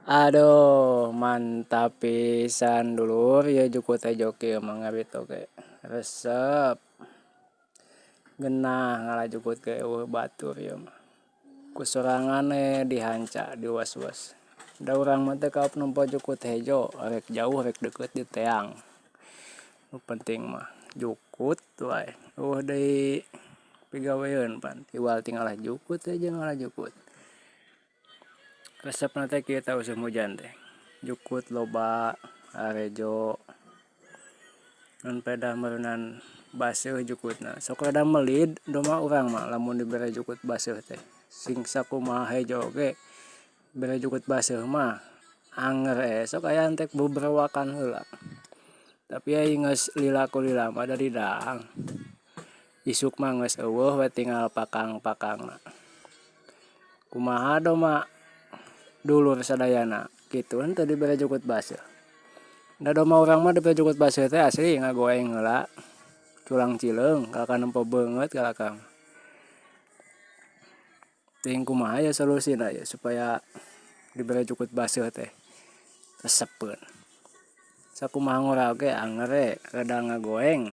Aduh, mantap pisan dulur ya jukut teh joki emang ngabit oke. Resep. Genah ngalajukut ke eueuh batur ya mah. Kusorangan dihanca diwas-was. Da urang mah teh kaop nempo jukut hejo, rek jauh rek deket di teang. Nu penting mah jukut wae. Deui pigaweun pan, iwal tinggal jukut aja ngalajukut. Resepna teh kieu tah usum hujan teh. Jukut loba arejo mun pedah meureunnan baseuh jukutna. Sok rada melid doma urang mah lamun dibere jukut baseuh teh. Sing sakumaha hejo ge bere jukut baseuh mah anger sok aya entek beberawakan heula. Tapi ai geus lila ku lila mah dari daang. Isuk mah geus eueuh we tinggal pakang-pakangna. Kumaha doma dulur sadayana kitu henteu dibere jukut baseuh. Da doma urang mah dibere jukut baseuh teh asli ngagoeng heula. Culang cileung kalaka nempo beungeut kalaka. Teuing kumaha ya solusina ya supaya dibere jukut baseuh teh resepeun. Sakumaha ngora oge anger rada ngagoeng.